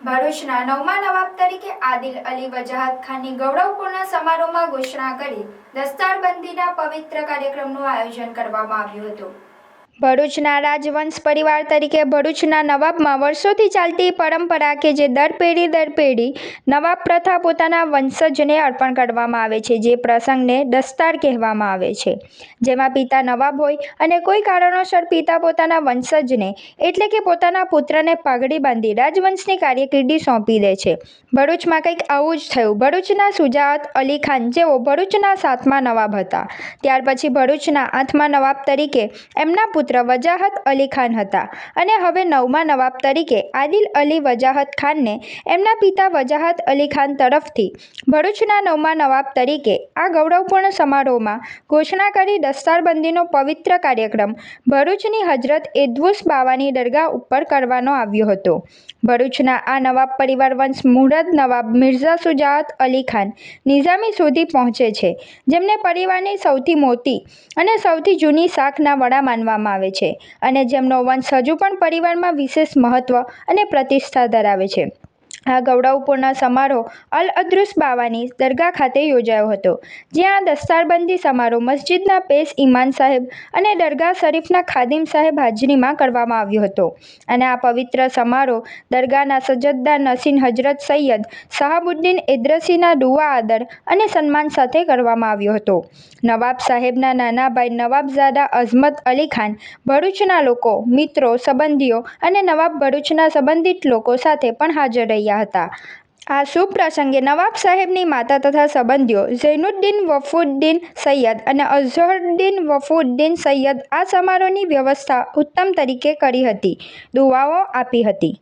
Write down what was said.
ભરૂચના નવમા નવાબ તરીકે આદિલ અલી વજાહત ખાનની ગૌરવપૂર્ણ સમારોહમાં ઘોષણા કરી દસ્તારબંધીના પવિત્ર કાર્યક્રમનું આયોજન કરવામાં આવ્યું હતું। ભરૂચના રાજવંશ પરિવાર તરીકે ભરૂચના નવાબમાં વર્ષોથી ચાલતી પરંપરા કે જે દર પેઢી નવાબ પ્રથા પોતાના વંશજને અર્પણ કરવામાં આવે છે, જે પ્રસંગને દસ્તાર કહેવામાં આવે છે, જેમાં પિતા નવાબ હોય અને કોઈ કારણોસર પિતા પોતાના વંશજને એટલે કે પોતાના પુત્રને પાઘડી બાંધી રાજવંશની કાર્યકિર્દી સોંપી દે છે। ભરૂચમાં કંઈક આવું જ થયું। ભરૂચના શુજાઅત અલી ખાન, જેઓ ભરૂચના 7મા નવાબ હતા, ત્યાર પછી ભરૂચના 8મા નવાબ તરીકે એમના પુત્ર વજાહત અલી ખાન હતા અને હવે 9મા નવાબ તરીકે આદિલ અલી વજાહત ખાનને એમના પિતા વજાહત અલી ખાન તરફથી ભરૂચના 9મા નવાબ તરીકે આ ગૌરવપૂર્ણ સમારોહમાં ઘોષણા કરી દસ્તારબંધીનો પવિત્ર કાર્યક્રમ ભરૂચની હજરત એદ્રુસ બાવાની દરગાહ ઉપર કરવાનો આવ્યો હતો। ભરૂચના આ નવાબ પરિવાર વંશ મુહદ્દદ નવાબ મિર્ઝા શુજાઅત અલી ખાન નિઝામી સુધી પહોંચે છે, જેમને પરિવારની સૌથી મોટી અને સૌથી જૂની શાખના વડા માનવામાં આવે છે અને જેમનો વંશ હજુ પણ પરિવારમાં વિશેષ મહત્વ અને પ્રતિષ્ઠા ધરાવે છે। આ ગૌરવપૂર્ણ સમારોહ અલ અદ્રુસ બાવાની દરગાહ ખાતે યોજાયો હતો, જ્યાં આ દસ્તારબંધી સમારોહ મસ્જિદના પેશ ઇમામ સાહેબ અને દરગાહ શરીફના ખાદિમ સાહેબ હાજરીમાં કરવામાં આવ્યો હતો અને આ પવિત્ર સમારોહ દરગાહના સજ્જદદાર નશીન હજરત સૈયદ શહાબુદ્દીન એદ્રસીના દુઆ આદર અને સન્માન સાથે કરવામાં આવ્યો હતો। નવાબ સાહેબના નાના ભાઈ નવાબઝાદા અઝમત અલી ખાન ભરૂચના લોકો, મિત્રો, સંબંધીઓ અને નવાબ ભરૂચના સંબંધિત લોકો સાથે પણ હાજર રહ્યા હતા। આ શુભ પ્રસંગે નવાબ સાહેબની માતા તથા સંબંધીઓ ઝૈનુદ્દીન વફુદ્દીન સૈયદ અને અઝહરુદ્દીન વફુદ્દીન સૈયદ આ સમારોહની વ્યવસ્થા ઉત્તમ તરીકે કરી હતી, દુઆઓ આપી હતી।